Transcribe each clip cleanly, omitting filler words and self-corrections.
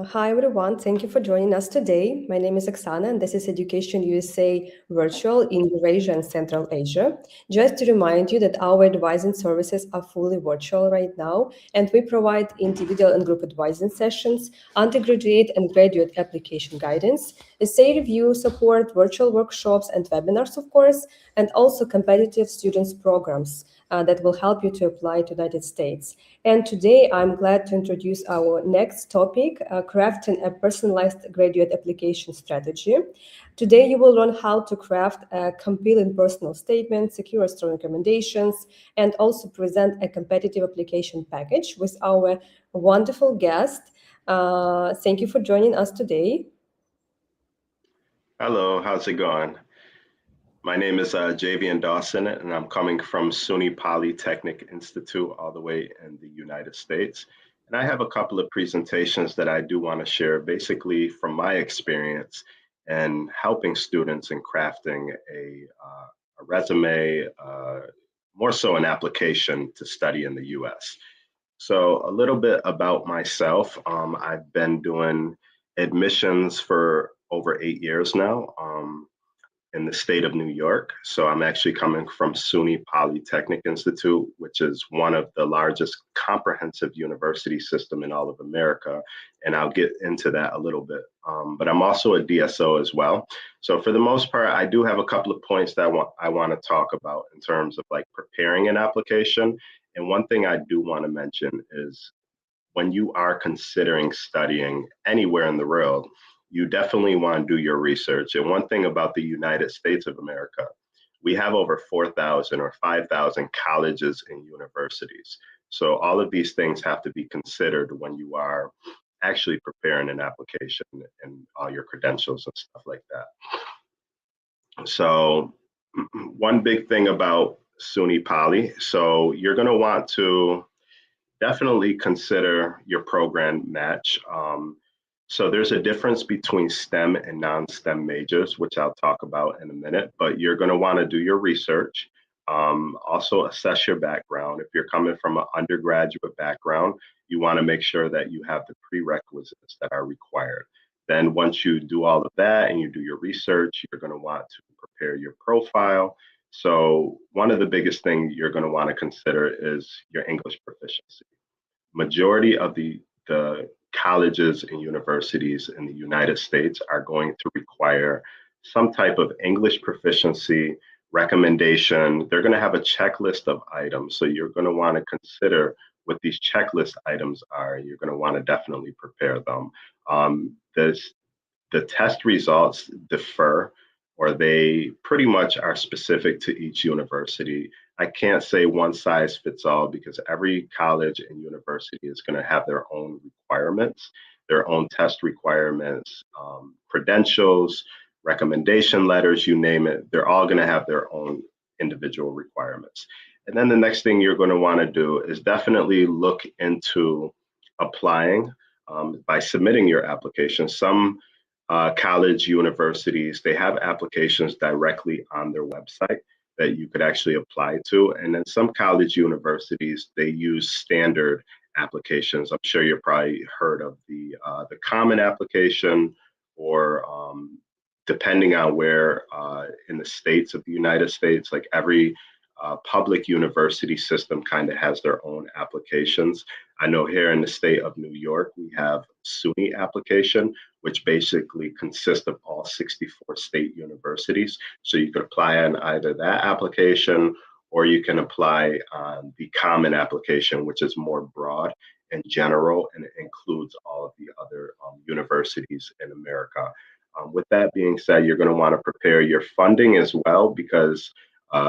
Hi everyone, thank you for joining us today. My name is Oksana and this is Education USA Virtual in Eurasia and Central Asia. Just to remind you that our advising services are fully virtual right now and we provide individual and group advising sessions, undergraduate and graduate application guidance, essay review support, virtual workshops and webinars of course, and also competitive students programs that will help you to apply to the United States. And today I'm glad to introduce our next topic, crafting a personalized graduate application strategy. Today you will learn how to craft a compelling personal statement, secure strong recommendations, and also present a competitive application package with our wonderful guest. Thank you for joining us today. Hello, how's it going? My name is Javian Dawson, and I'm coming from SUNY Polytechnic Institute all the way in the United States. And I have a couple of presentations that I do want to share, basically from my experience in helping students in crafting a resume, more so an application to study in the US. So a little bit about myself. I've been doing admissions for over 8 years now. In the state of New York. So I'm actually coming from SUNY Polytechnic Institute, which is one of the largest comprehensive university system in all of America. And I'll get into that a little bit. But I'm also a DSO as well. So for the most part, I do have a couple of points that I want to talk about in terms of like preparing an application. And one thing I do want to mention is when you are considering studying anywhere in the world, you definitely want to do your research. And one thing about the United States of America, we have over 4,000 or 5,000 colleges and universities. So all of these things have to be considered when you are actually preparing an application and all your credentials and stuff like that. So one big thing about SUNY Poly, so you're going to want to definitely consider your program match. So there's a difference between STEM and non-STEM majors, which I'll talk about in a minute, but you're gonna wanna do your research. Also assess your background. If you're coming from an undergraduate background, you wanna make sure that you have the prerequisites that are required. Then once you do all of that and you do your research, you're gonna want to prepare your profile. So one of the biggest things you're going to want to consider is your English proficiency. Majority of the colleges and universities in the United States are going to require some type of English proficiency recommendation. They're going to have a checklist of items. So you're going to want to consider what these checklist items are. You're going to want to definitely prepare them. The test results differ, or they pretty much are specific to each university. I can't say one size fits all because every college and university is going to have their own requirements, their own test requirements, credentials, recommendation letters, you name it. They're all going to have their own individual requirements. And then the next thing you're going to want to do is definitely look into applying by submitting your application. Some college universities, they have applications directly on their website that you could actually apply to. And then some college universities, they use standard applications. I'm sure you've probably heard of the common application, or depending on where in the states of the United States, like every public university system kind of has their own applications. I know here in the state of New York, we have SUNY application, which basically consists of all 64 state universities. So you could apply on either that application, or you can apply on the common application, which is more broad and general, and it includes all of the other universities in America. With that being said, you're going to want to prepare your funding as well, because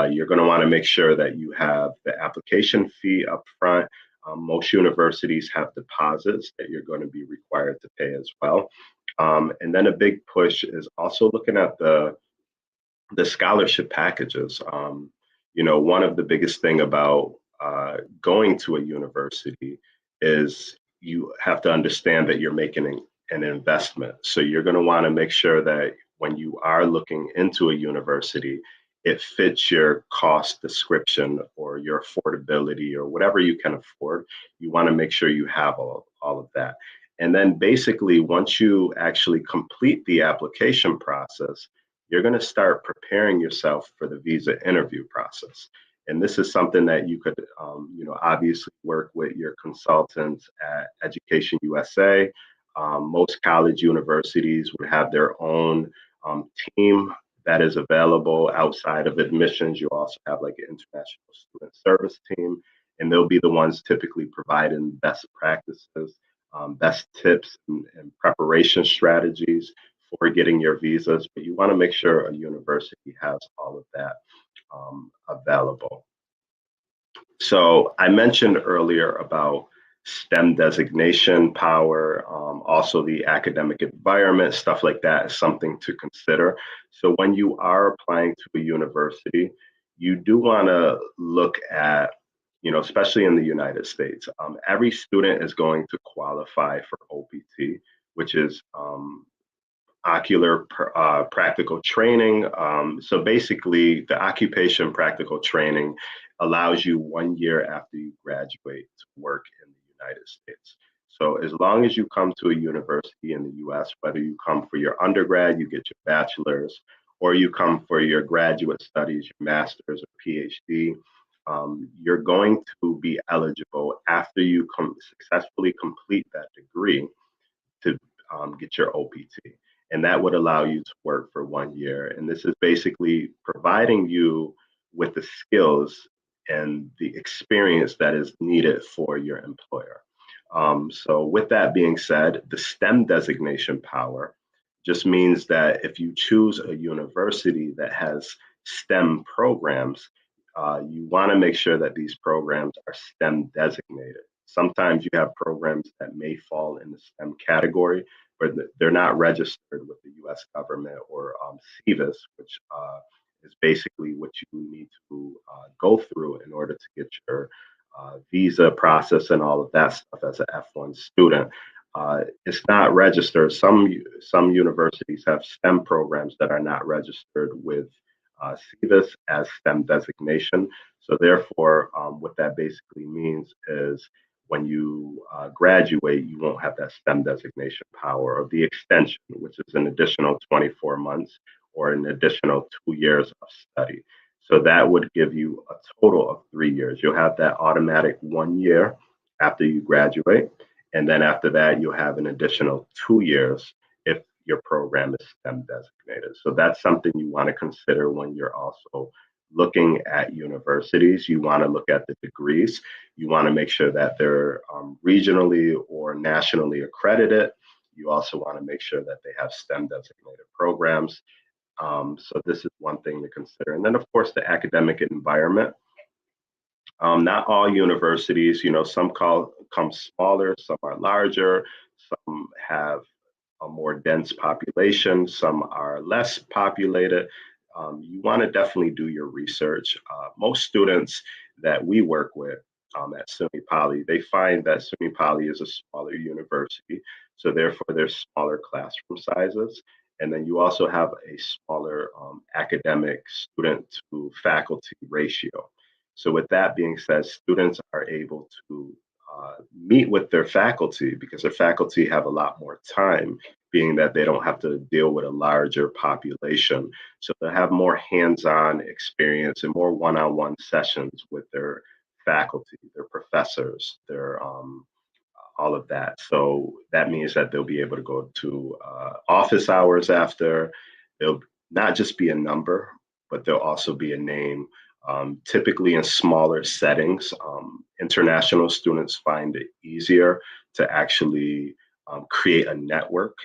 you're going to want to make sure that you have the application fee up front. Most universities have deposits that you're going to be required to pay as well. And then a big push is also looking at the scholarship packages. One of the biggest thing about going to a university is you have to understand that you're making an investment. So you're going to want to make sure that when you are looking into a university, it fits your cost description or your affordability or whatever you can afford. You want to make sure you have all of that. And then basically, once you actually complete the application process, you're going to start preparing yourself for the visa interview process. And this is something that you could, obviously work with your consultants at Education USA. Most college universities would have their own team that is available outside of admissions. You also have like an international student service team, and they'll be the ones typically providing best practices, best tips and preparation strategies for getting your visas. But you want to make sure a university has all of that available. So I mentioned earlier about STEM designation power, also the academic environment, stuff like that is something to consider. So when you are applying to a university, you do want to look at, especially in the United States, every student is going to qualify for OPT, which is ocular practical training. So basically, the occupation practical training allows you 1 year after you graduate to work in the United States. So as long as you come to a university in the US, whether you come for your undergrad, you get your bachelor's, or you come for your graduate studies, your master's or PhD, you're going to be eligible after you successfully complete that degree to get your OPT. And that would allow you to work for 1 year. And this is basically providing you with the skills and the experience that is needed for your employer. So, with that being said, the STEM designation power just means that if you choose a university that has STEM programs, you want to make sure that these programs are STEM designated. Sometimes you have programs that may fall in the STEM category, but they're not registered with the US government or SEVIS, which is basically what you need to go through in order to get your visa process and all of that stuff as an F1 student. It's not registered. Some universities have STEM programs that are not registered with SEVIS as STEM designation. So therefore, what that basically means is when you graduate, you won't have that STEM designation power or the extension, which is an additional 24 months or an additional 2 years of study. So that would give you a total of 3 years. You'll have that automatic 1 year after you graduate. And then after that, you'll have an additional 2 years if your program is STEM designated. So that's something you want to consider when you're also looking at universities. You want to look at the degrees. You want to make sure that they're regionally or nationally accredited. You also want to make sure that they have STEM designated programs. So this is one thing to consider. And then, of course, the academic environment. Not all universities, some come smaller, some are larger, some have a more dense population, some are less populated. You want to definitely do your research. Most students that we work with at SUNY Poly, they find that SUNY Poly is a smaller university, so therefore there's smaller classroom sizes. And then you also have a smaller academic student to faculty ratio. So with that being said, students are able to meet with their faculty because their faculty have a lot more time, being that they don't have to deal with a larger population. So they have more hands-on experience and more one-on-one sessions with their faculty, their professors, their all of that. So that means that they'll be able to go to office hours after. They'll not just be a number, but they'll also be a name. Typically in smaller settings, international students find it easier to actually create a network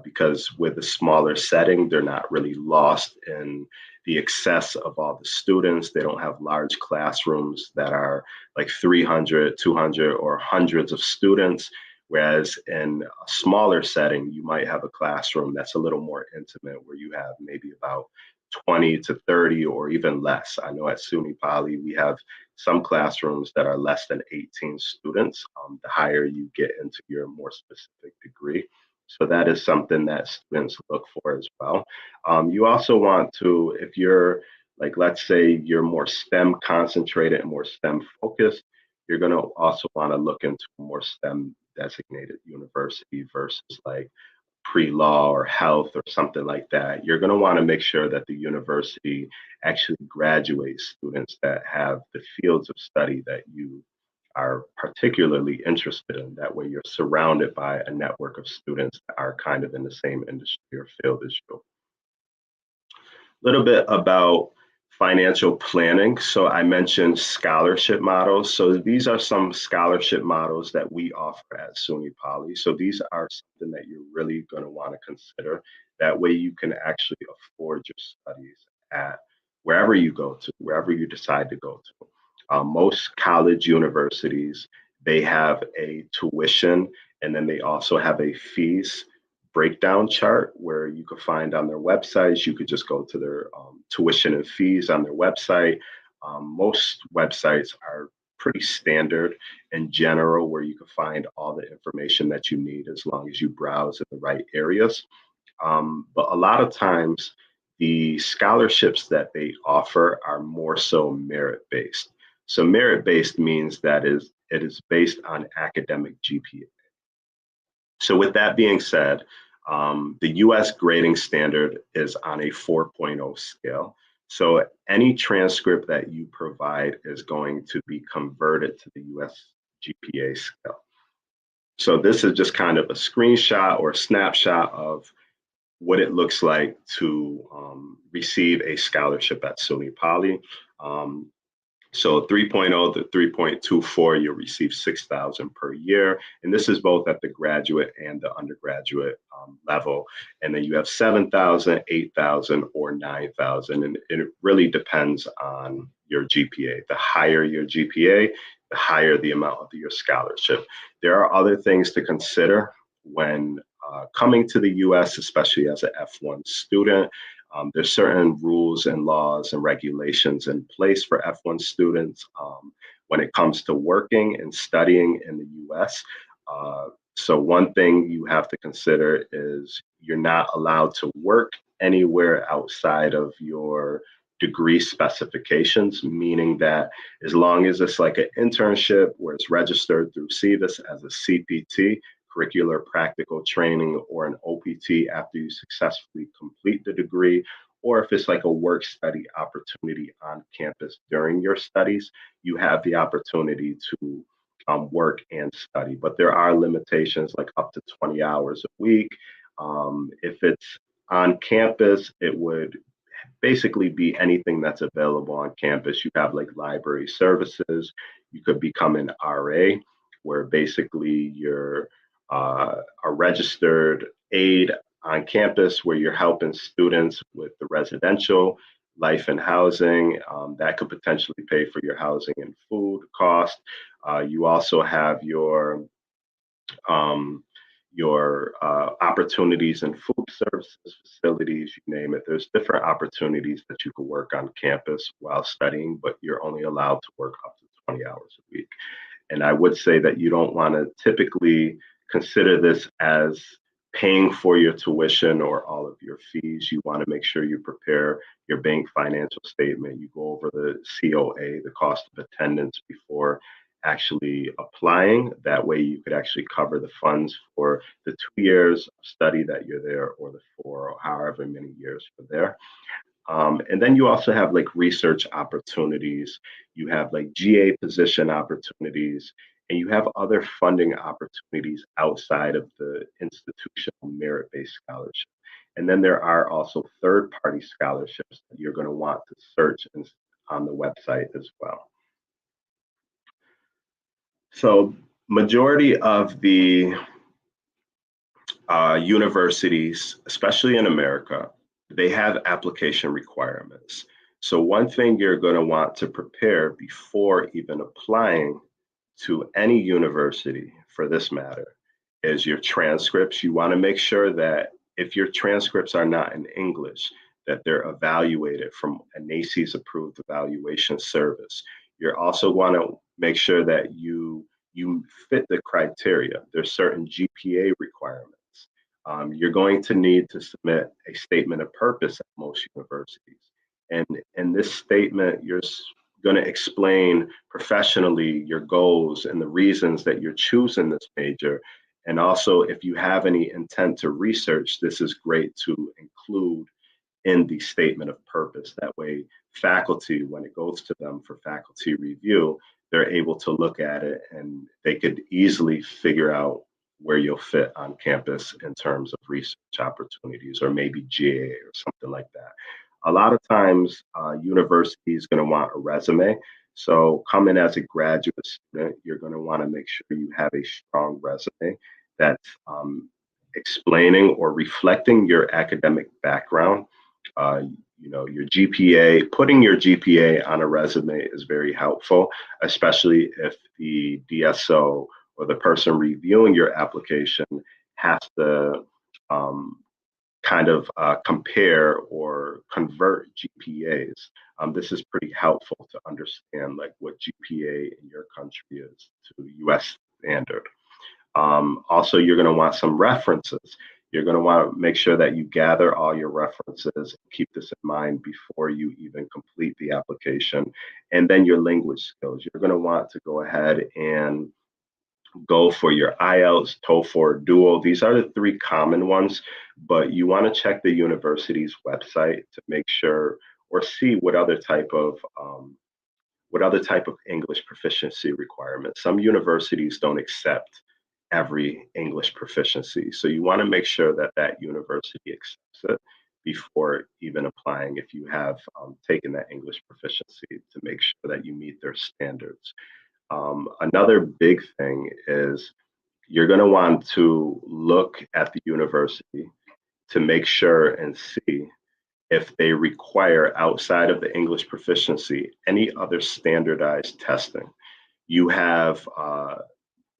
because with a smaller setting, they're not really lost in the excess of all the students. They don't have large classrooms that are like 300, 200, or hundreds of students. Whereas in a smaller setting, you might have a classroom that's a little more intimate where you have maybe about 20 to 30 or even less. I know at SUNY Poly, we have some classrooms that are less than 18 students, the higher you get into your more specific degree. So that is something that students look for as well. You also want to, if you're like, let's say you're more STEM concentrated and more STEM focused, you're going to also want to look into more STEM designated university versus like pre-law or health or something like that. You're going to want to make sure that the university actually graduates students that have the fields of study that you are particularly interested in. That way you're surrounded by a network of students that are kind of in the same industry or field as you. A little bit about financial planning. So I mentioned scholarship models. So these are some scholarship models that we offer at SUNY Poly. So these are something that you're really going to want to consider. That way you can actually afford your studies at wherever you go to, wherever you decide to go to. Most college universities, they have a tuition and then they also have a fees breakdown chart where you could find on their websites. You could just go to their tuition and fees on their website. Most websites are pretty standard in general, where you can find all the information that you need as long as you browse in the right areas. But a lot of times, the scholarships that they offer are more so merit based. So merit based means that it is based on academic GPA. So with that being said, the US grading standard is on a 4.0 scale. So any transcript that you provide is going to be converted to the US GPA scale. So this is just kind of a screenshot or a snapshot of what it looks like to receive a scholarship at SUNY Poly. So 3.0 to 3.24, you'll receive 6,000 per year. And this is both at the graduate and the undergraduate level. And then you have 7,000, 8,000, or 9,000. And it really depends on your GPA. The higher your GPA, the higher the amount of your scholarship. There are other things to consider when coming to the US, especially as an F1 student. There's certain rules and laws and regulations in place for F1 students when it comes to working and studying in the US. So one thing you have to consider is you're not allowed to work anywhere outside of your degree specifications, meaning that as long as it's like an internship where it's registered through SEVIS as a CPT, curricular practical training, or an OPT after you successfully complete the degree, or if it's like a work study opportunity on campus during your studies, you have the opportunity to work and study. But there are limitations like up to 20 hours a week. If it's on campus, it would basically be anything that's available on campus. You have like library services. You could become an RA, where basically you're a registered aide on campus where you're helping students with the residential life and housing. That could potentially pay for your housing and food cost. You also have um, your opportunities in food services facilities, you name it. There's different opportunities that you can work on campus while studying, but you're only allowed to work up to 20 hours a week. And I would say that you don't want to typically consider this as paying for your tuition or all of your fees. You want to make sure you prepare your bank financial statement. You go over the COA, the cost of attendance, before actually applying. That way you could actually cover the funds for the 2 years of study that you're there, or the 4, or however many years you're there. And then you also have like research opportunities, you have like GA position opportunities, and you have other funding opportunities outside of the institutional merit-based scholarship. And then there are also third-party scholarships that you're going to want to search on the website as well. So majority of the universities, especially in America, they have application requirements. So one thing you're going to want to prepare before even applying to any university, for this matter, is your transcripts. You want to make sure that if your transcripts are not in English, that they're evaluated from a NACCES approved evaluation service. You're also want to make sure that you fit the criteria. There's certain GPA requirements. You're going to need to submit a statement of purpose at most universities. And in this statement, you're going to explain professionally your goals and the reasons that you're choosing this major. And also, if you have any intent to research, this is great to include in the statement of purpose. That way, faculty, when it goes to them for faculty review, they're able to look at it and they could easily figure out where you'll fit on campus in terms of research opportunities or maybe GA or something like that. A lot of times, university is going to want a resume. So coming as a graduate student, you're going to want to make sure you have a strong resume that's explaining or reflecting your academic background. Uh, your GPA, putting your GPA on a resume is very helpful, especially if the DSO or the person reviewing your application has to kind of compare or convert GPAs. This is pretty helpful to understand like what GPA in your country is to US standard. Also, you're going to want some references. You're going to want to make sure that you gather all your references, keep this in mind before you even complete the application. And then your language skills. You're going to want to go ahead and go for your IELTS, TOEFL, or Duo. These are the three common ones, but you want to check the university's website to make sure or see what other type of English proficiency requirements. Some universities don't accept every English proficiency. So you want to make sure that that university accepts it before even applying if you have taken that English proficiency to make sure that you meet their standards. Another big thing is you're going to want to look at the university to make sure and see if they require, outside of the English proficiency, any other standardized testing. You have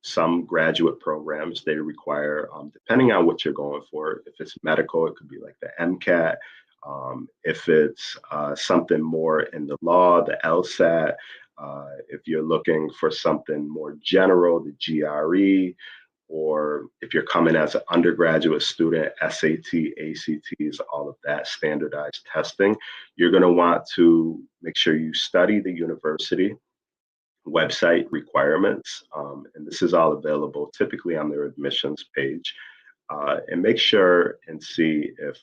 some graduate programs, they require, depending on what you're going for, if it's medical, it could be like the MCAT. If it's something more in the law, the LSAT. If you're looking for something more general, the GRE, or if you're coming as an undergraduate student, SAT, ACTs, all of that standardized testing, you're going to want to make sure you study the university website requirements. And this is all available typically on their admissions page. And make sure and see if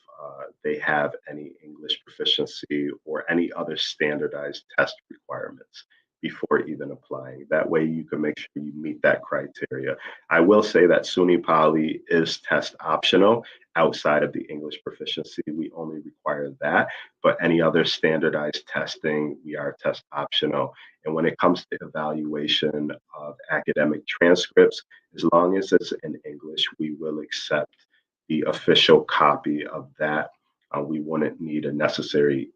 they have any English proficiency or any other standardized test requirements before even applying. That way you can make sure you meet that criteria. I will say that SUNY Poly is test optional outside of the English proficiency. We only require that, but any other standardized testing, we are test optional. And when it comes to evaluation of academic transcripts, as long as it's in English, we will accept the official copy of that. We wouldn't need a necessary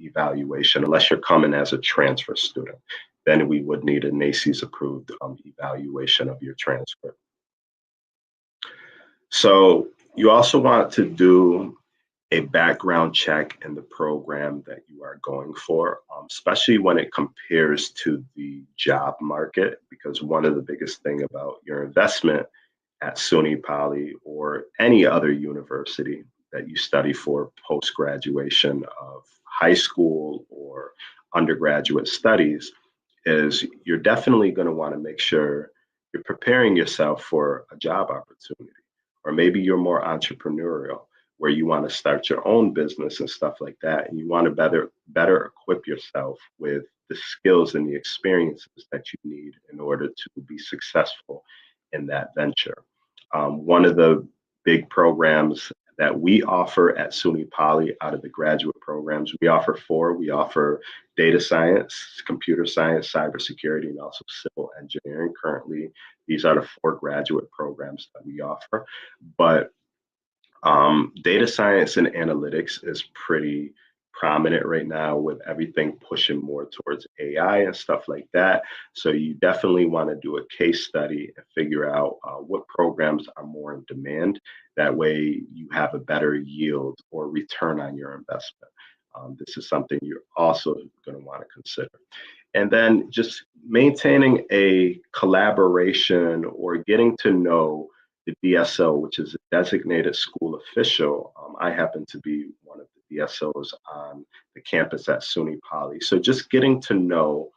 evaluation unless you're coming as a transfer student. Then we would need a NACCES approved evaluation of your transcript. So you also want to do a background check in the program that you are going for, especially when it compares to the job market, because one of the biggest thing about your investment at SUNY Poly or any other university that you study for post-graduation of high school or undergraduate studies is you're definitely going to want to make sure you're preparing yourself for a job opportunity, or maybe you're more entrepreneurial where you want to start your own business and stuff like that, and you want to better equip yourself with the skills and the experiences that you need in order to be successful in that venture. One of the big programs that we offer at SUNY Poly out of the graduate programs, we offer four. We offer data science, computer science, cybersecurity, and also civil engineering. Currently, these are the four graduate programs that we offer. But data science and analytics is pretty prominent right now with everything pushing more towards AI and stuff like that. So you definitely want to do a case study and figure out what programs are more in demand. That way you have a better yield or return on your investment. This is something you're also going to want to consider. And then just maintaining a collaboration or getting to know the DSO, which is a designated school official. I happen to be one of the DSOs on the campus at SUNY Poly. So just getting to know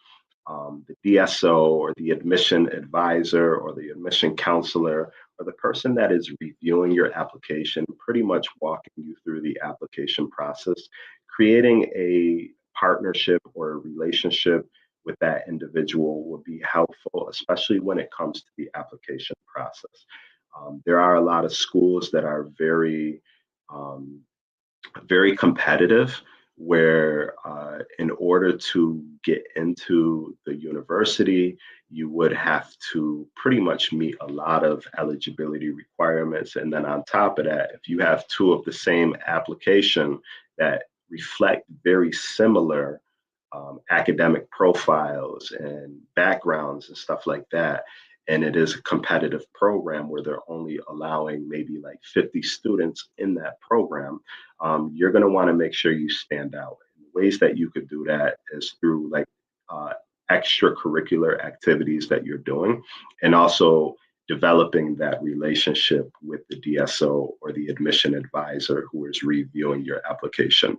the DSO or the admission advisor or the admission counselor or the person that is reviewing your application, pretty much walking you through the application process, creating a partnership or a relationship with that individual will be helpful, especially when it comes to the application process. There are a lot of schools that are um, very competitive, where in order to get into the university, you would have to pretty much meet a lot of eligibility requirements. And then on top of that, if you have two of the same application that reflect very similar academic profiles and backgrounds and stuff like that, and it is a competitive program where they're only allowing maybe like 50 students in that program, you're going to want to make sure you stand out. And ways that you could do that is through like uh, extracurricular activities that you're doing, and also developing that relationship with the DSO or the admission advisor who is reviewing your application.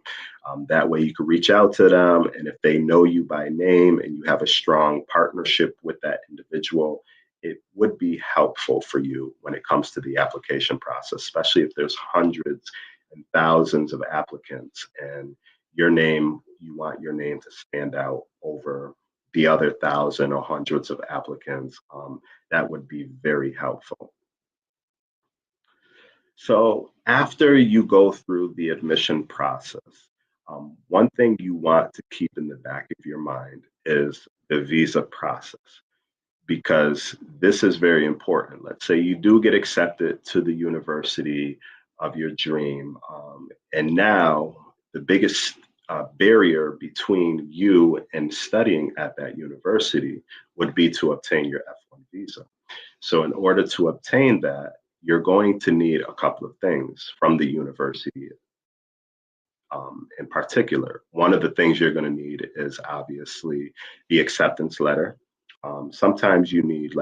That way you can reach out to them, and if they know you by name and you have a strong partnership with that individual, it would be helpful for you when it comes to the application process, especially if there's hundreds and thousands of applicants and you want your name to stand out over the other thousand or hundreds of applicants. That would be very helpful. So after you go through the admission process, one thing you want to keep in the back of your mind is the visa process, because this is very important. Let's say you do get accepted to the university of your dream, and now the biggest barrier between you and studying at that university would be to obtain your F1 visa. So, in order to obtain that, you're going to need a couple of things from the university in particular. One of the things you're going to need is obviously the acceptance letter. Sometimes you need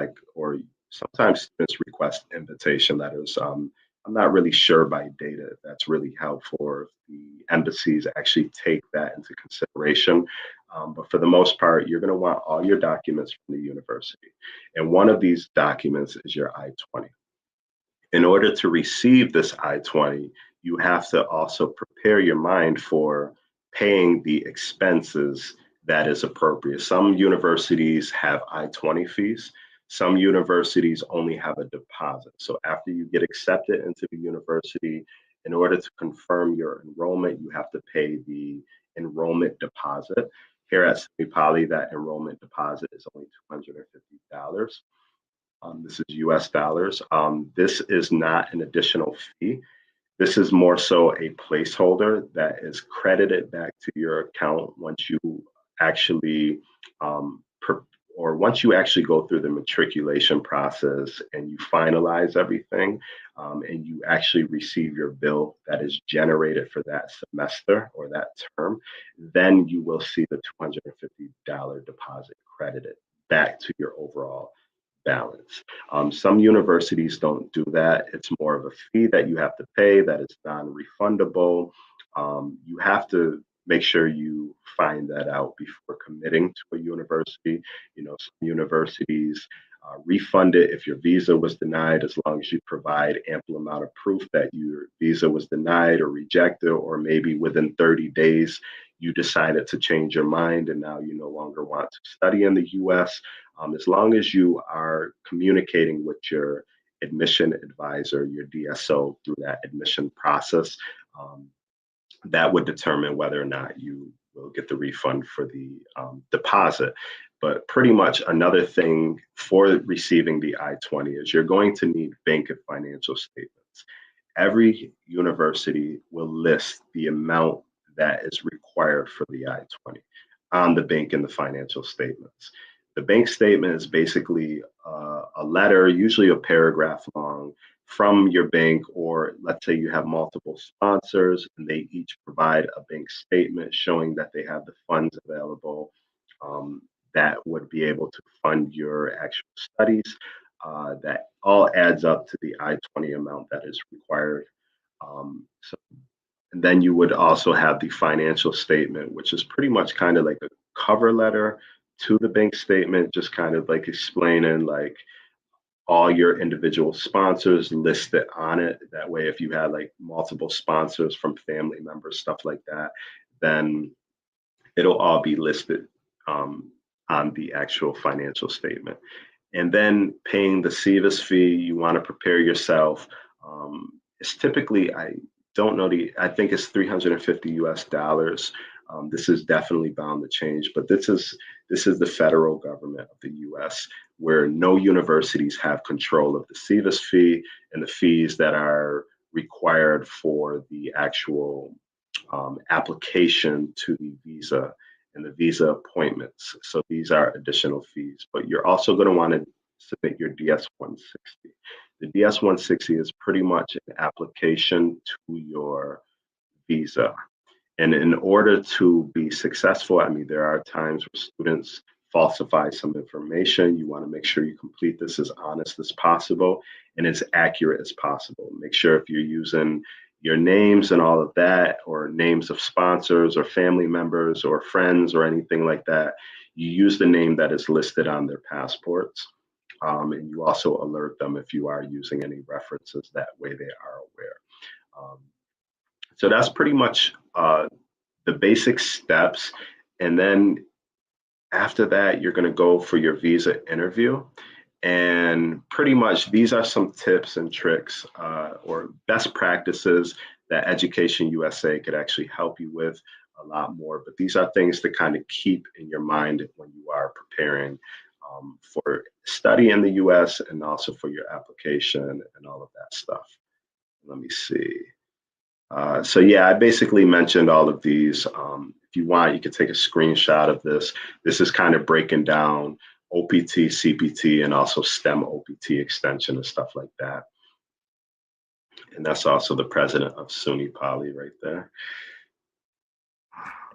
sometimes students request invitation letters. I'm not really sure by data if that's really helpful or if the embassies actually take that into consideration. But for the most part, you're going to want all your documents from the university. And one of these documents is your I-20. In order to receive this I-20, you have to also prepare your mind for paying the expenses that is appropriate. Some universities have I-20 fees. Some universities only have a deposit. So after you get accepted into the university, in order to confirm your enrollment, you have to pay the enrollment deposit. Here at SUNY Poly, that enrollment deposit is only $250. This is US dollars. This is not an additional fee. This is more so a placeholder that is credited back to your account once you actually, once you actually go through the matriculation process and you finalize everything, and you actually receive your bill that is generated for that semester or that term, then you will see the $250 deposit credited back to your overall balance. Some universities don't do that. It's more of a fee that you have to pay that is non-refundable. You have to make sure you find that out before committing to a university. Some universities refund it if your visa was denied, as long as you provide ample amount of proof that your visa was denied or rejected, or maybe within 30 days you decided to change your mind and now you no longer want to study in the US. As long as you are communicating with your admission advisor, your DSO, through that admission process, that would determine whether or not you will get the refund for the deposit. But pretty much another thing for receiving the I-20 is you're going to need bank and financial statements. Every university will list the amount that is required for the I-20 on the bank and the financial statements. The bank statement is basically a letter, usually a paragraph long, from your bank, or let's say you have multiple sponsors and they each provide a bank statement showing that they have the funds available that would be able to fund your actual studies. That all adds up to the I-20 amount that is required. So And then you would also have the financial statement, which is pretty much kind of like a cover letter to the bank statement, just kind of like explaining like all your individual sponsors listed on it. That way, if you had like multiple sponsors from family members, stuff like that, then it'll all be listed um, on the actual financial statement. And then paying the SEVIS fee, you want to prepare yourself. It's typically, I don't know I think it's 350 US dollars. This is definitely bound to change, but this is the federal government of the US, where no universities have control of the SEVIS fee and the fees that are required for the actual application to the visa and the visa appointments. So these are additional fees, but you're also going to want to submit your DS-160. The DS-160 is pretty much an application to your visa. And in order to be successful, I mean, there are times where students falsify some information. You want to make sure you complete this as honest as possible and as accurate as possible. Make sure if you're using your names and all of that, or names of sponsors or family members or friends or anything like that, you use the name that is listed on their passports. And you also alert them if you are using any references. That way they are aware. So that's pretty much the basic steps. And then after that, you're going to go for your visa interview. And pretty much these are some tips and tricks or best practices that Education USA could actually help you with a lot more. But these are things to kind of keep in your mind when you are preparing for study in the US and also for your application and all of that stuff. Let me see. So yeah, I basically mentioned all of these. If you want, you can take a screenshot of this. This is kind of breaking down OPT, CPT, and also STEM OPT extension and stuff like that. And that's also the president of SUNY Poly right there.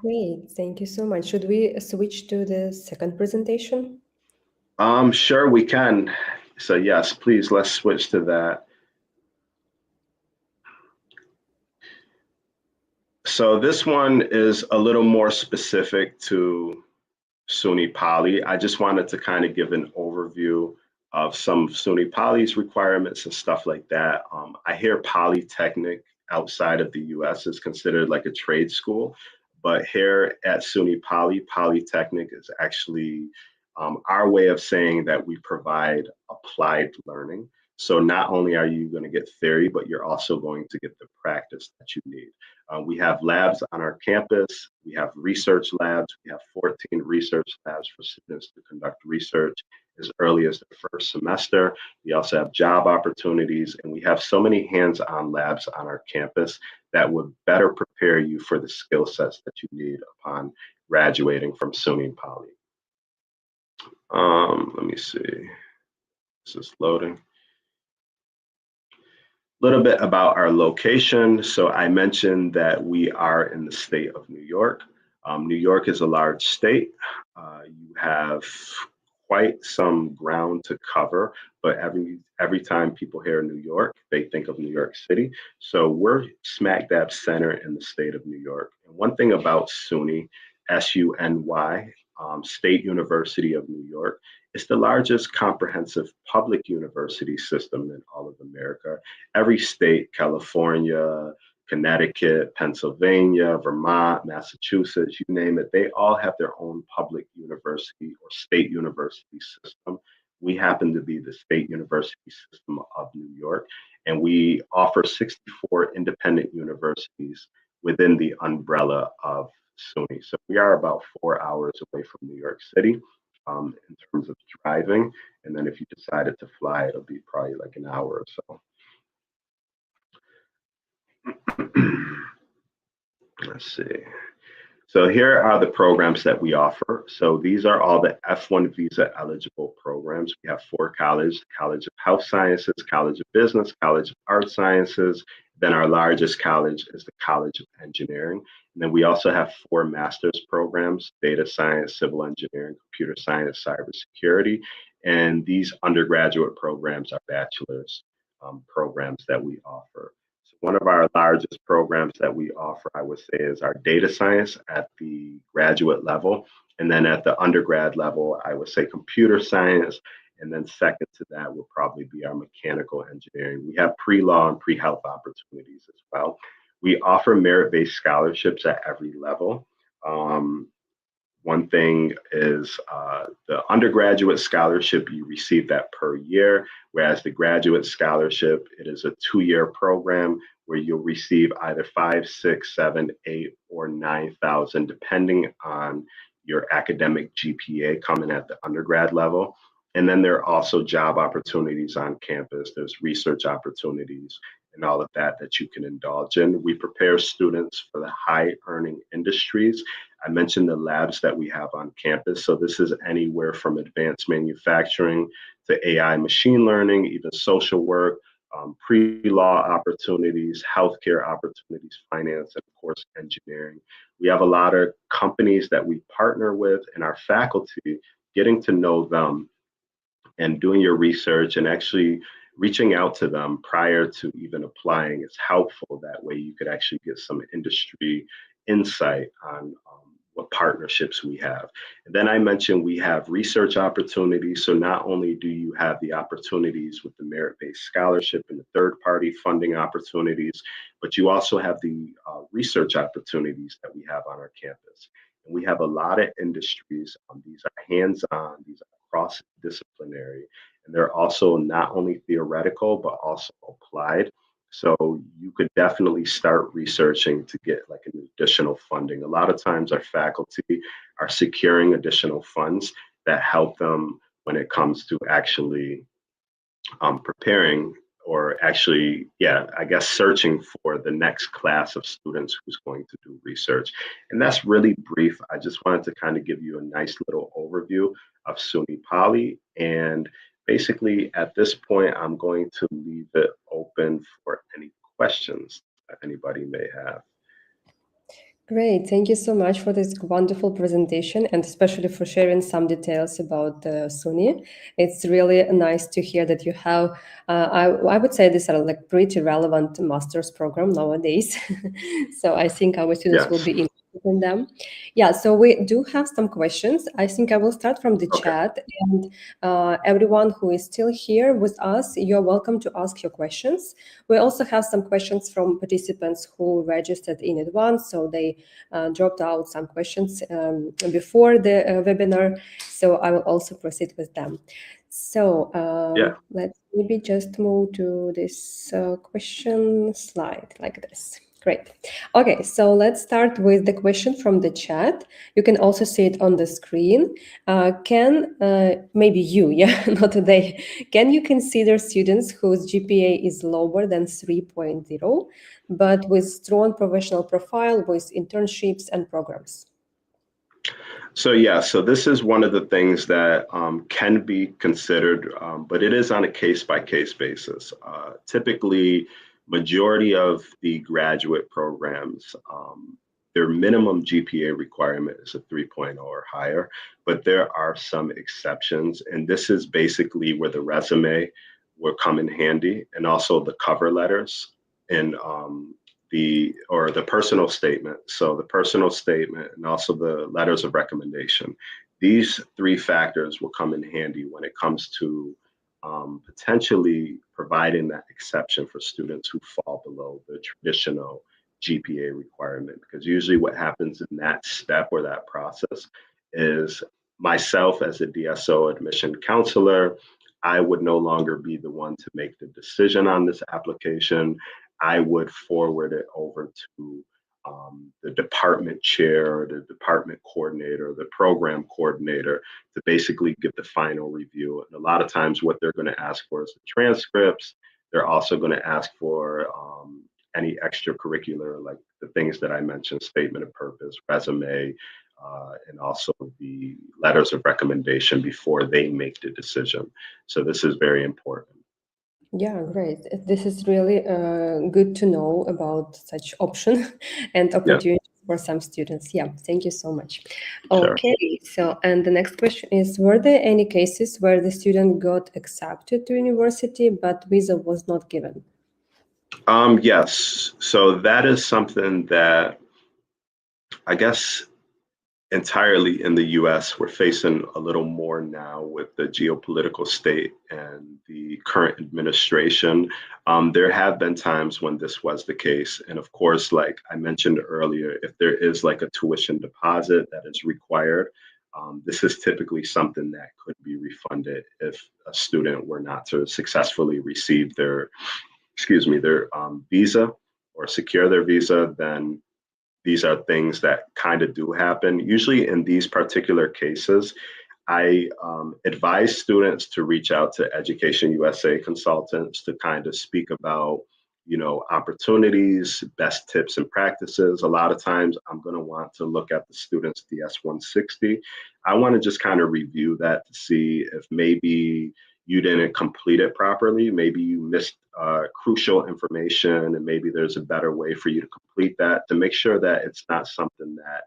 Great, thank you so much. Should we switch to the second presentation? Sure, we can. So yes, please, let's switch to that. So this one is a little more specific to SUNY Poly. I just wanted to kind of give an overview of some of SUNY Poly's requirements and stuff like that. I hear Polytechnic outside of the US is considered like a trade school, but here at SUNY Poly, Polytechnic is actually our way of saying that we provide applied learning. So not only are you going to get theory, but you're also going to get the practice that you need. We have labs on our campus. We have research labs. We have 14 research labs for students to conduct research as early as the first semester. We also have job opportunities, and we have so many hands-on labs on our campus that would better prepare you for the skill sets that you need upon graduating from SUNY Poly. Let me see. This is loading. Little bit about our location. So I mentioned that we are in the state of New York. New York is a large state. You have quite some ground to cover, but every time people hear New York, they think of New York City. So we're smack dab center in the state of New York. And one thing about SUNY, SUNY, State University of New York, it's the largest comprehensive public university system in all of America. Every state, California, Connecticut, Pennsylvania, Vermont, Massachusetts, you name it, they all have their own public university or state university system. We happen to be the state university system of New York, and we offer 64 independent universities within the umbrella of SUNY. So we are about 4 hours away from New York City in terms of driving. And then if you decided to fly, it'll be probably like an hour or so. Let's see. So here are the programs that we offer. So these are all the F1 visa eligible programs. We have 4 colleges: College of Health Sciences, College of Business, College of Art Sciences. Then our largest college is the College of Engineering. And then we also have 4 master's programs: data science, civil engineering, computer science, cybersecurity. And these undergraduate programs are bachelor's programs that we offer. So One of our largest programs that we offer, I would say, is our data science at the graduate level. And then at the undergrad level, I would say computer science. And then second to that would probably be our mechanical engineering. We have pre-law and pre-health opportunities as well. We offer merit-based scholarships at every level. One thing is the undergraduate scholarship, you receive that per year, whereas the graduate scholarship, it is a 2-year program where you'll receive either 5, 6, 7, 8, or 9,000, depending on your academic GPA coming at the undergrad level. And then there are also job opportunities on campus. There's research opportunities and all of that that you can indulge in. We prepare students for the high earning industries. I mentioned the labs that we have on campus. So this is anywhere from advanced manufacturing to AI machine learning, even social work, pre-law opportunities, healthcare opportunities, finance, and of course, engineering. We have a lot of companies that we partner with and our faculty, getting to know them and doing your research and actually reaching out to them prior to even applying is helpful. That way you could actually get some industry insight on what partnerships we have. And then I mentioned we have research opportunities. So not only do you have the opportunities with the merit-based scholarship and the third-party funding opportunities, but you also have the research opportunities that we have on our campus. And we have a lot of industries. These are hands-on, these are cross-disciplinary, and they're also not only theoretical, but also applied. So you could definitely start researching to get like an additional funding. A lot of times our faculty are securing additional funds that help them when it comes to actually preparing or actually, I guess searching for the next class of students who's going to do research. And that's really brief. I just wanted to kind of give you a nice little overview of SUNY Poly. And basically at this point, I'm going to leave it open for any questions that anybody may have. Great. Thank you so much for this wonderful presentation and especially for sharing some details about SUNY. It's really nice to hear that you have, I would say these are like pretty relevant master's program nowadays. So I think our students will be interested in them. Yeah, so we do have some questions. I think I will start from the chat, and everyone who is still here with us, you're welcome to ask your questions. We also have some questions from participants who registered in advance, so they dropped out some questions before the webinar, so I will also proceed with them. So let's maybe just move to this question slide like this. Great. Okay, so let's start with the question from the chat. You can also see it on the screen. Can maybe you, not they, can you consider students whose GPA is lower than 3.0, but with strong professional profile with internships and programs? So so this is one of the things that can be considered, but it is on a case-by-case basis. Typically, majority of the graduate programs, their minimum GPA requirement is a 3.0 or higher, but there are some exceptions. And this is basically where the resume will come in handy, and also the cover letters and the personal statement. So the personal statement and also the letters of recommendation. These 3 factors will come in handy when it comes to potentially providing that exception for students who fall below the traditional GPA requirement. Because usually what happens in that step or that process is myself as a DSO admission counselor, I would no longer be the one to make the decision on this application. I would forward it over to the department chair or the department coordinator, or the program coordinator, to basically get the final review. And a lot of times what they're going to ask for is the transcripts. They're also going to ask for any extracurricular, like the things that I mentioned, statement of purpose, resume, and also the letters of recommendation before they make the decision. So this is very important. Yeah, great. This is really good to know about such option and opportunities for some students. Yeah, thank you so much. Okay, so and the next question is, were there any cases where the student got accepted to university but visa was not given? Yes. So that is something that I guess entirely in the US, we're facing a little more now with the geopolitical state and the current administration. There have been times when this was the case. And of course, like I mentioned earlier, if there is like a tuition deposit that is required, this is typically something that could be refunded if a student were not to successfully receive their, excuse me, their visa or secure their visa, then these are things that kind of do happen. Usually, in these particular cases, I advise students to reach out to Education USA consultants to kind of speak about, opportunities, best tips and practices. A lot of times, I'm going to want to look at the student's DS-160. I want to just kind of review that to see if maybe you didn't complete it properly. Maybe you missed crucial information, and maybe there's a better way for you to complete that to make sure that it's not something that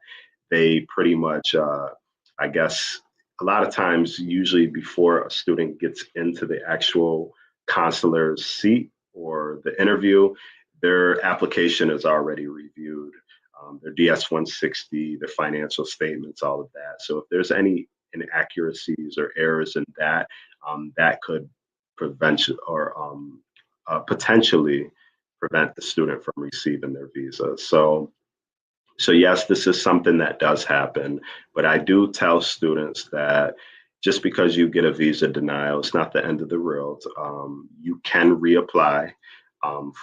they pretty much, I guess, a lot of times, usually before a student gets into the actual consular seat or the interview, their application is already reviewed, their DS-160, their financial statements, all of that. So if there's any inaccuracies or errors in that, that could prevent or potentially prevent the student from receiving their visa. So yes, this is something that does happen, but I do tell students that just because you get a visa denial, it's not the end of the world. You can reapply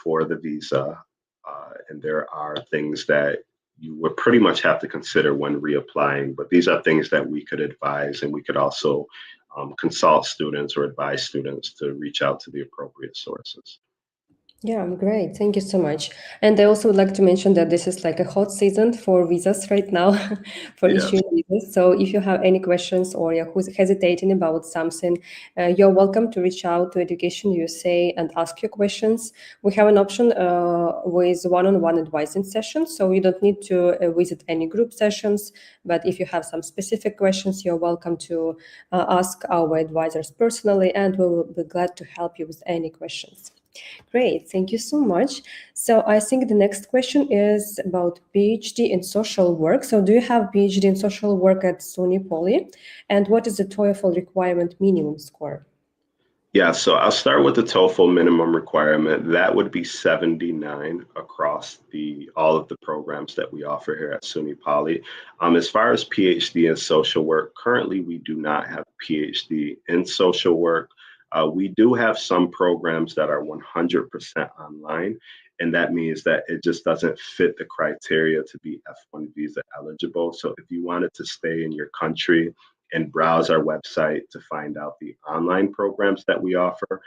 for the visa, and there are things that you would pretty much have to consider when reapplying. But these are things that we could advise, and we could also consult students or advise students to reach out to the appropriate sources. Yeah, great. Thank you so much. And I also would like to mention that this is like a hot season for visas right now, for Yes. issuing visas. So if you have any questions or who's hesitating about something, you're welcome to reach out to Education USA and ask your questions. We have an option with one-on-one advising sessions, so you don't need to visit any group sessions. But if you have some specific questions, you're welcome to ask our advisors personally, and we will be glad to help you with any questions. Great, thank you so much. So I think the next question is about PhD in social work. So do you have PhD in social work at SUNY Poly? And what is the TOEFL requirement minimum score? Yeah, so I'll start with the TOEFL minimum requirement. That would be 79 across the all of the programs that we offer here at SUNY Poly. As far as PhD in social work, currently we do not have PhD in social work. We do have some programs that are 100% online, and that means that it just doesn't fit the criteria to be F1 visa eligible. So if you wanted to stay in your country and browse our website to find out the online programs that we offer,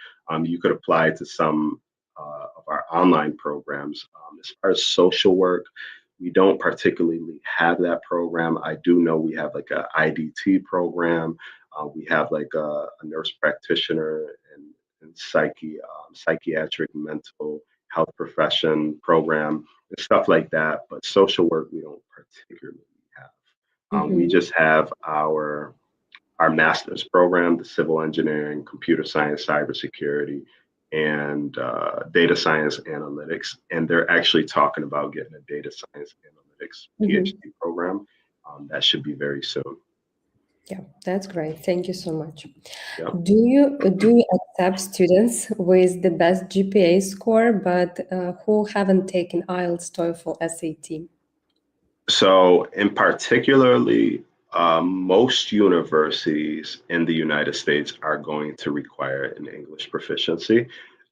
you could apply to some of our online programs. As far as social work, we don't particularly have that program. I do know we have like a IDT program. We have like a nurse practitioner and psychiatric mental health profession program and stuff like that. But social work, we don't particularly have. We Mhm. just have our master's program, the civil engineering, computer science, cybersecurity, and data science analytics. And they're actually talking about getting a data science analytics Mhm. PhD program. That should be very soon. Yeah, that's great. Thank you so much. Yeah. Do you accept students with the best GPA score, but who haven't taken IELTS, TOEFL, SAT? So, in particularly, most universities in the United States are going to require an English proficiency.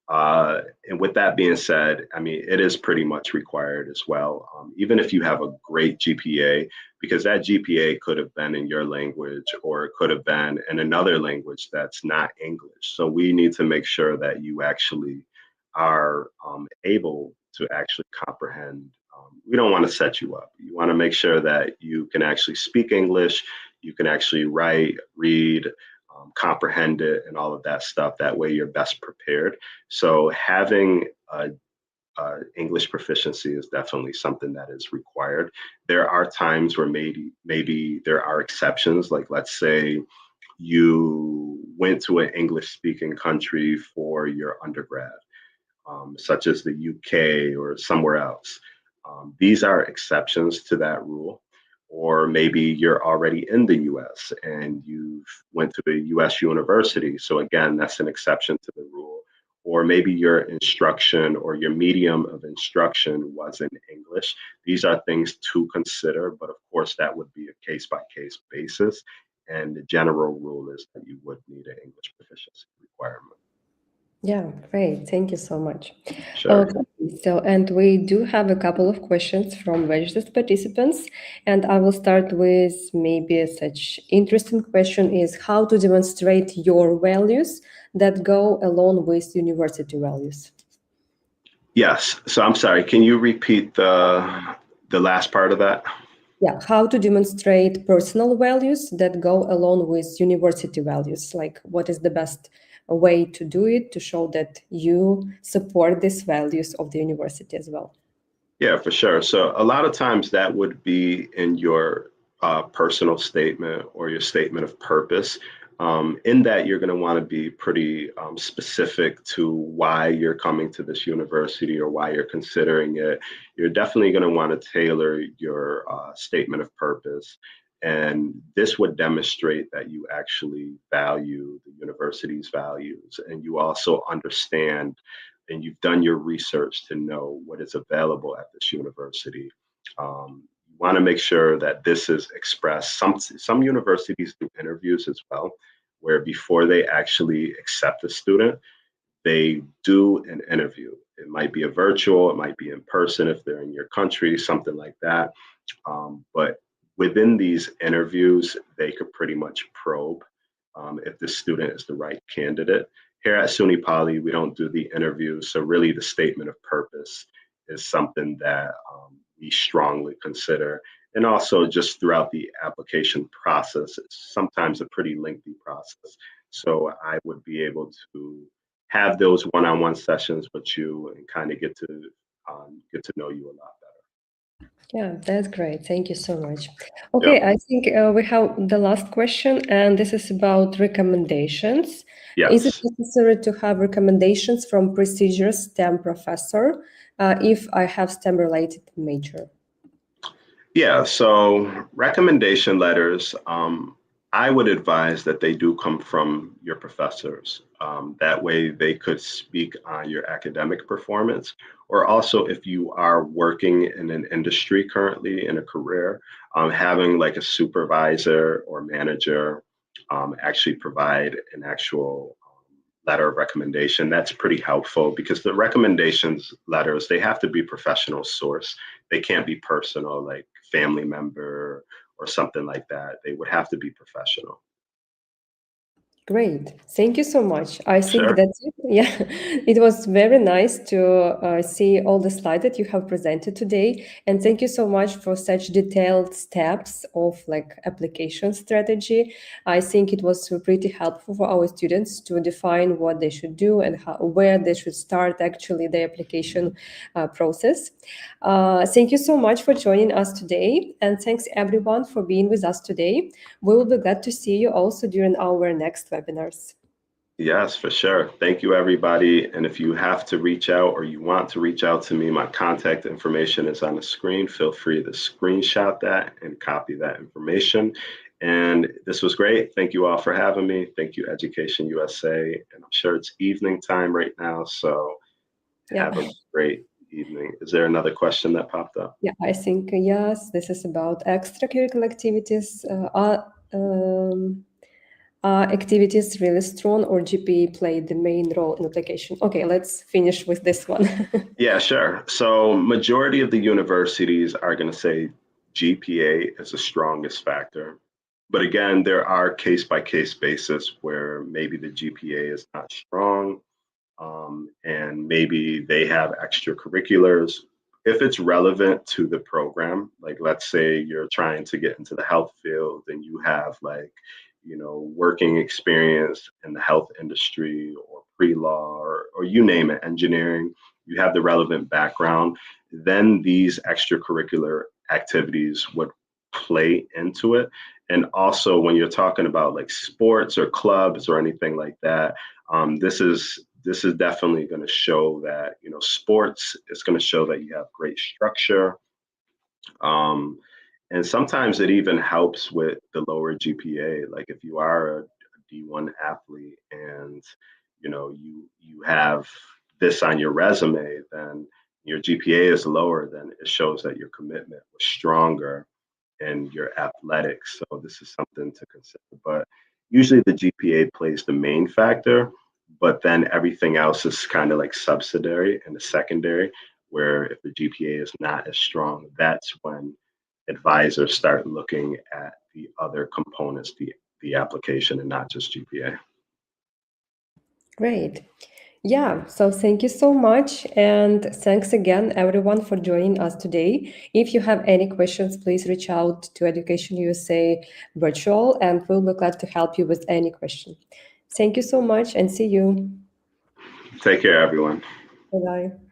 And with that being said, I mean, it is pretty much required as well. Even if you have a great GPA, because that GPA could have been in your language or it could have been in another language that's not English. So we need to make sure that you actually are able to actually comprehend. We don't want to set you up. You want to make sure that you can actually speak English, you can actually write, read, comprehend it, and all of that stuff. That way, you're best prepared. So having English proficiency is definitely something that is required. There are times where maybe there are exceptions. Like let's say you went to an English speaking country for your undergrad. such as the UK or somewhere else. These are exceptions to that rule. Or maybe you're already in the US and you've went to a US university. So again, that's an exception to the rule. Or maybe your instruction or your medium of instruction was in English. These are things to consider, but of course that would be a case by case basis. And the general rule is that you would need an English proficiency requirement. Yeah, great. Thank you so much. Sure. Okay, so and we do have a couple of questions from registered participants, and I will start with maybe such interesting question is how to demonstrate your values that go along with university values. Yes. So I'm sorry, can you repeat the last part of that? Yeah, how to demonstrate personal values that go along with university values? Like, what is the best way to do it to show that you support these values of the university as well? Yeah, for sure. So a lot of times that would be in your personal statement or your statement of purpose. In that, you're going to want to be pretty specific to why you're coming to this university or why you're considering it. You're definitely going to want to tailor your statement of purpose. And this would demonstrate that you actually value the university's values and you also understand and you've done your research to know what is available at this university. You want to make sure that this is expressed. Some universities do interviews as well, where before they actually accept a student, they do an interview. It might be a virtual, it might be in person if they're in your country, something like that. But within these interviews, they could pretty much probe if the student is the right candidate. Here at SUNY Poly, we don't do the interviews. So really the statement of purpose is something that we strongly consider. And also just throughout the application process, it's sometimes a pretty lengthy process. So I would be able to have those one-on-one sessions with you and kind of get to know you a lot better. Yeah, that's great. Thank you so much. Yep. Okay, I think we have the last question, and this is about recommendations. Is it Yes. necessary to have recommendations from prestigious STEM professor if I have STEM-related major? Yeah, so recommendation letters, I would advise that they do come from your professors. That way they could speak on your academic performance, or also if you are working in an industry currently in a career, having like a supervisor or manager actually provide an actual letter of recommendation. That's pretty helpful because the recommendations letters, they have to be professional source. They can't be personal, like family member or something like that. They would have to be professional. Great. Thank you so much. I think Sure. that's it. Yeah, it was very nice to see all the slides that you have presented today. And thank you so much for such detailed steps of like application strategy. I think it was pretty helpful for our students to define what they should do and where they should start actually the application process. Thank you so much for joining us today. And thanks everyone for being with us today. We will be glad to see you also during our next webinars. Yes, for sure. Thank you, everybody. And if you have to reach out or you want to reach out to me, my contact information is on the screen. Feel free to screenshot that and copy that information. And this was great. Thank you all for having me. Thank you, Education USA. And I'm sure it's evening time right now. So have a great evening. Is there another question that popped up? Yeah, I think yes, this is about extracurricular activities. Activities really strong or GPA played the main role in application? Okay, let's finish with this one. Yeah, sure. So majority of the universities are going to say GPA is the strongest factor. But again, there are case by case basis where maybe the GPA is not strong and maybe they have extracurriculars. If it's relevant to the program, like let's say you're trying to get into the health field and you have like, working experience in the health industry or pre-law or you name it, engineering, you have the relevant background, then these extracurricular activities would play into it. And also when you're talking about like sports or clubs or anything like that, this is this is definitely going to show that, sports is going to show that you have great structure. And sometimes it even helps with the lower GPA. Like if you are a D1 athlete and you have this on your resume, then your GPA is lower, then it shows that your commitment was stronger in your athletics. So this is something to consider. But usually the GPA plays the main factor, but then everything else is kind of like subsidiary and the secondary, where if the GPA is not as strong, that's when advisors start looking at the other components, the application, and not just GPA. Great. Yeah, so thank you so much. And thanks again, everyone, for joining us today. If you have any questions, please reach out to Education USA Virtual, and we'll be glad to help you with any question. Thank you so much, and see you. Take care, everyone. Bye-bye.